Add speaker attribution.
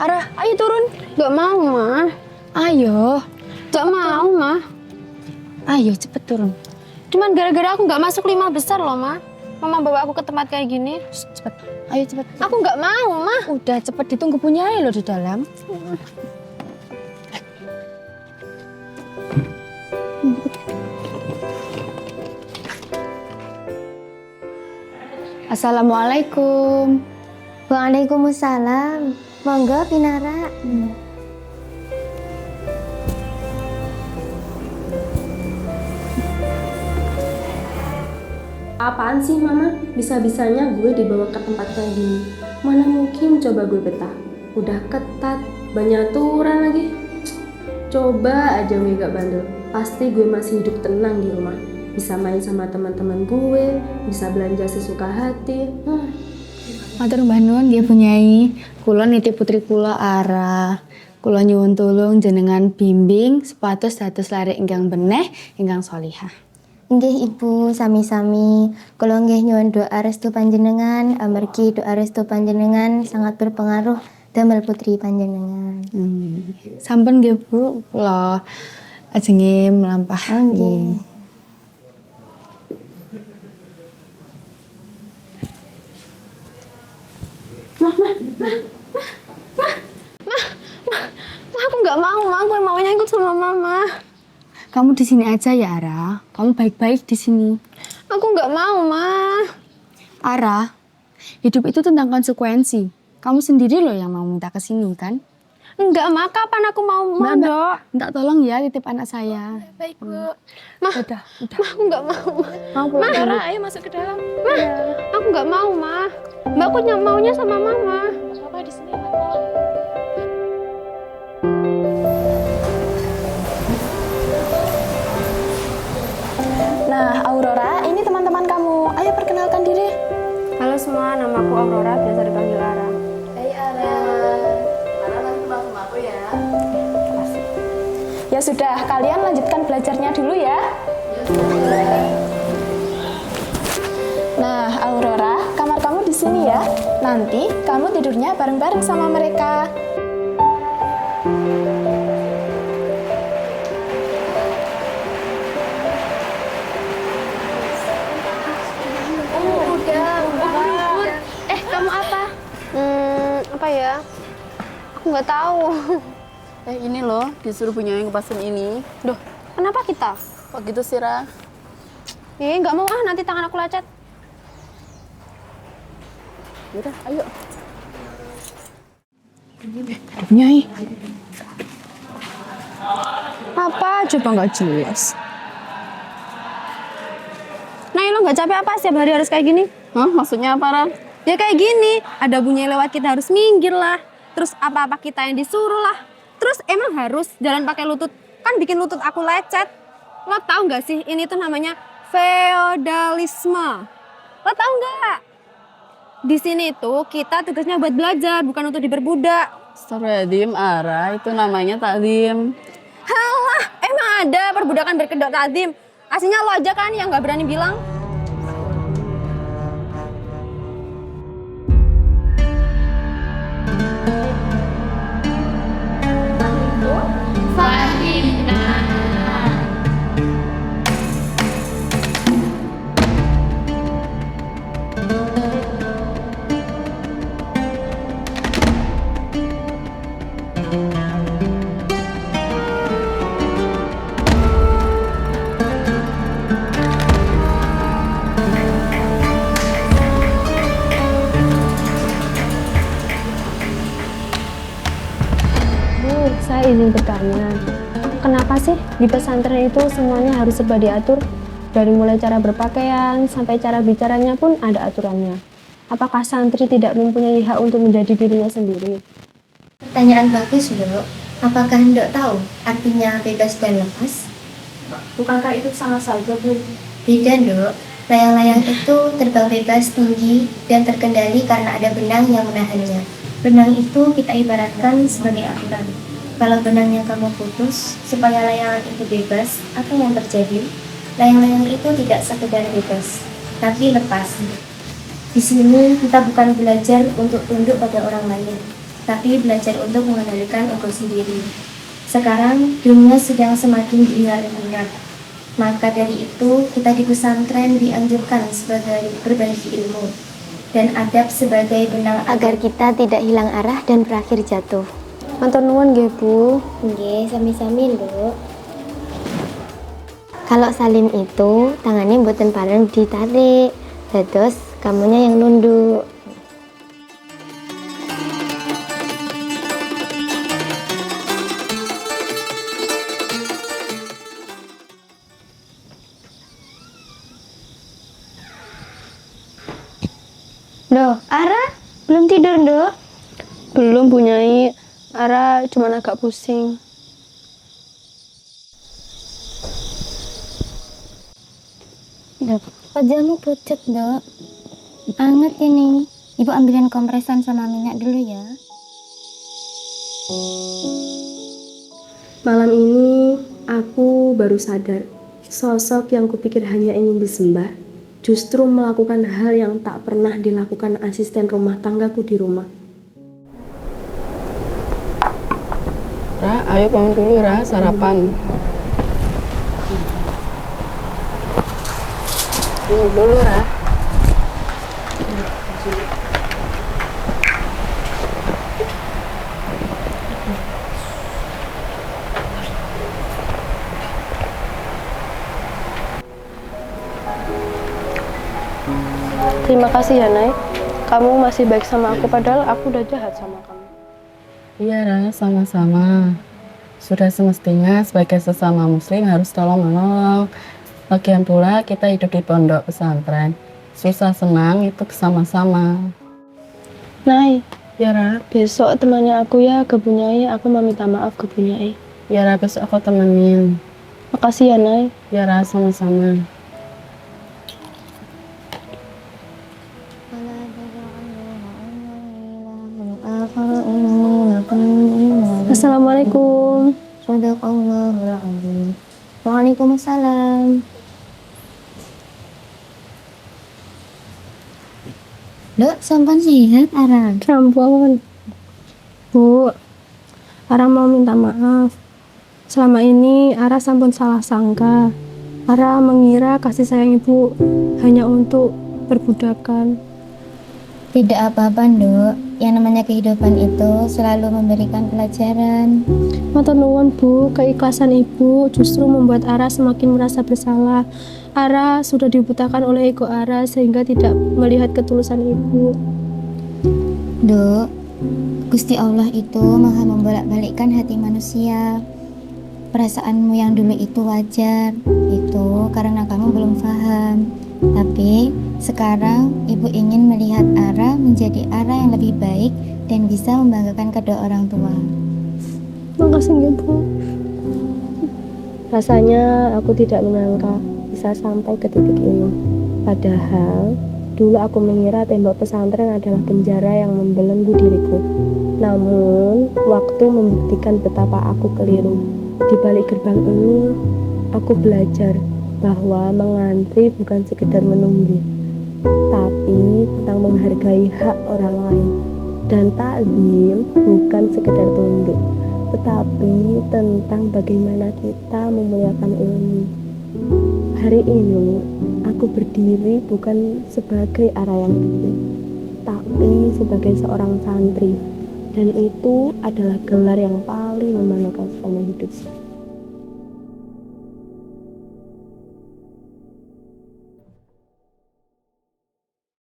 Speaker 1: Ara, ayo turun.
Speaker 2: Gak mau, Ma.
Speaker 1: Ayo.
Speaker 2: Gak mau, Ma.
Speaker 1: Ayo cepet turun.
Speaker 2: Cuman gara-gara aku gak masuk 5 besar loh, Ma. Mama bawa aku ke tempat kayak gini.
Speaker 1: Cepet. Ayo cepet.
Speaker 2: Aku gak mau, Ma.
Speaker 1: Udah cepet ditunggu punyai lo di dalam. Assalamualaikum.
Speaker 3: Waalaikumsalam. Monggo Pinara.
Speaker 4: Apaan sih Mama? Bisa-bisanya gue dibawa ke tempat kayak gini. Mana mungkin coba gue betah. Udah ketat, banyak aturan lagi. Coba aja gue gak bandel. Pasti gue masih hidup tenang di rumah. Bisa main sama teman-teman gue, bisa belanja sesuka hati.
Speaker 1: Matur Mbah Nun dia punyai. Kula nitip putri kula Ara. Kula nyuwun tulung jenengan bimbing supados dados larek ingkang beneh, ingkang sholihah.
Speaker 3: Nggih Ibu, sami-sami. Kula nggih nyuwun doa restu panjenengan, amargi doa restu panjenengan sangat berpengaruh damel putri panjenengan.
Speaker 1: Sampun nggih Bu, kula ajenge mlampah.
Speaker 3: Nggih.
Speaker 2: Ma, aku gak mau, Ma. Aku maunya ikut sama Mama.
Speaker 1: Kamu di sini aja ya, Ara. Kamu baik-baik di sini.
Speaker 2: Aku gak mau, Ma.
Speaker 1: Ara, hidup itu tentang konsekuensi. Kamu sendiri loh yang mau minta ke sini kan?
Speaker 2: Enggak, Ma. Kapan aku mau mondok?
Speaker 1: Minta tolong ya titip anak saya.
Speaker 2: Baik, Bu. Ma,
Speaker 1: Udah.
Speaker 2: Ma, aku gak mau, Ma.
Speaker 1: Mau pulang dulu.
Speaker 2: Ayo masuk ke dalam. Ma, aku gak mau, Ma. Mbak, aku maunya sama Mama. Apa di sini, Ma?
Speaker 5: Nah, Aurora, ini teman-teman kamu. Ayo perkenalkan diri.
Speaker 2: Halo semua, nama aku Aurora, biasa dipanggil Ara.
Speaker 5: Hai Ara. Ara nanti kenal sama aku ya. Ya sudah, kalian lanjutkan belajarnya dulu ya. Nah, Aurora, kamar kamu di sini ya. Nanti kamu tidurnya bareng-bareng sama mereka.
Speaker 2: Kamu apa? Apa ya? Aku nggak tahu.
Speaker 6: Ini loh, disuruh punya yang pesen ini.
Speaker 2: Duh, kenapa kita?
Speaker 6: Kok gitu sih, Ra?
Speaker 2: Nggak mau ah, nanti tangan aku lecet.
Speaker 6: Yaudah, ayo.
Speaker 1: Punyai. Apa coba nggak jelas?
Speaker 2: Nah, lo nggak capek apa setiap hari harus kayak gini?
Speaker 6: Hah? Maksudnya apa, Ra?
Speaker 2: Ya kayak gini, ada bunyi lewat kita harus minggir lah. Terus apa-apa kita yang disuruh lah. Terus emang harus jalan pakai lutut? Kan bikin lutut aku lecet. Lo tahu nggak sih, ini tuh namanya feodalisme. Lo tahu nggak? Di sini tuh kita tugasnya buat belajar, bukan untuk diperbudak.
Speaker 6: Astagfirullahaladzim, Ara. Itu namanya takdim.
Speaker 2: Halah, emang ada perbudakan berkedok takdim? Aslinya lo aja kan yang nggak berani bilang. Saya izin bertanya, kenapa sih di pesantren itu semuanya harus serba diatur? Dari mulai cara berpakaian sampai cara bicaranya pun ada aturannya. Apakah santri tidak mempunyai hak untuk menjadi dirinya sendiri?
Speaker 3: Pertanyaan bagus, Dok. Apakah Ndok tahu artinya bebas dan lepas?
Speaker 5: Bukankah itu sama saja, Bu?
Speaker 3: Beda, Ndok. Layang-layang itu terbang bebas tinggi dan terkendali karena ada benang yang menahannya. Benang itu kita ibaratkan sebagai aturan. Kalau benangnya kamu putus, supaya layangan itu bebas, apa yang terjadi? Layang-layang itu tidak sekedar bebas, tapi lepas. Di sini kita bukan belajar untuk tunduk pada orang lain, tapi belajar untuk mengendalikan ego sendiri. Sekarang dunia sedang semakin diingat-ingat. Maka dari itu kita di pesantren dianjurkan sebagai berbagi ilmu dan adab sebagai benang
Speaker 7: agar kita tidak hilang arah dan berakhir jatuh.
Speaker 2: Matur nuwun nggih, Bu.
Speaker 3: Nggih, sami-sami lho.
Speaker 7: Kalau salim itu tangannya mboten pareng ditarik, dados kamunya yang nunduk.
Speaker 3: Loh, Ara belum tidur, Nduk?
Speaker 2: Belum, Bu Nyai. Ara cuma agak pusing.
Speaker 3: Nduk, pajamu pucet, Nduk. Anget ini. Ibu ambilin kompresan sama minyak dulu ya.
Speaker 4: Malam ini aku baru sadar, sosok yang kupikir hanya ingin disembah, justru melakukan hal yang tak pernah dilakukan asisten rumah tanggaku di rumah.
Speaker 6: Ra, ayo bangun dulu Ra, sarapan. Bangun dulu Ra.
Speaker 2: Terima kasih ya, Nay. Kamu masih baik sama aku, padahal aku udah jahat sama kamu.
Speaker 6: Iya Ra, sama-sama. Sudah semestinya sebagai sesama muslim harus tolong-menolong. Lagian pula kita hidup di pondok pesantren. Susah senang itu bersama-sama.
Speaker 2: Nay,
Speaker 6: Ya Ra,
Speaker 2: besok temannya aku ya ke Bu Nyai, aku mau minta maaf ke Bu Nyai.
Speaker 6: ya Ra, besok aku temenin.
Speaker 2: Makasih ya, Nay.
Speaker 6: Ya Ra, sama-sama.
Speaker 2: Assalamualaikum.
Speaker 3: Shadaqallahul azim. Waalaikumsalam. Nduk, sampan sehat, Ara?
Speaker 2: Ampun. Bu, Ara mau minta maaf. Selama ini Ara sampun salah sangka. Ara mengira kasih sayang ibu hanya untuk perbudakan.
Speaker 3: Tidak apa-apa, Nduk. Yang namanya kehidupan itu selalu memberikan pelajaran.
Speaker 2: Matur nuwun, Bu, keikhlasan ibu justru membuat Ara semakin merasa bersalah. Ara sudah dibutakan oleh ego Ara sehingga tidak melihat ketulusan ibu.
Speaker 3: Nduk, Gusti Allah itu maha membolak-balikkan hati manusia. Perasaanmu yang dulu itu wajar. Itu karena kamu belum paham. Tapi sekarang ibu ingin melihat Ara menjadi Ara yang lebih baik dan bisa membanggakan kedua orang tua.
Speaker 2: Makasih ya, Bu. Rasanya aku tidak menyangka bisa sampai ke titik ini. Padahal dulu aku mengira tembok pesantren adalah penjara yang membelenggu diriku. Namun waktu membuktikan betapa aku keliru. Di balik gerbang ini aku belajar bahwa mengantri bukan sekedar menunggu, tapi tentang menghargai hak orang lain. Dan takzim bukan sekedar tunduk, tetapi tentang bagaimana kita memuliakan ilmu. Hari ini aku berdiri bukan sebagai Ara yang kecil, tapi sebagai seorang santri. Dan itu adalah gelar yang paling membanggakan selama hidup.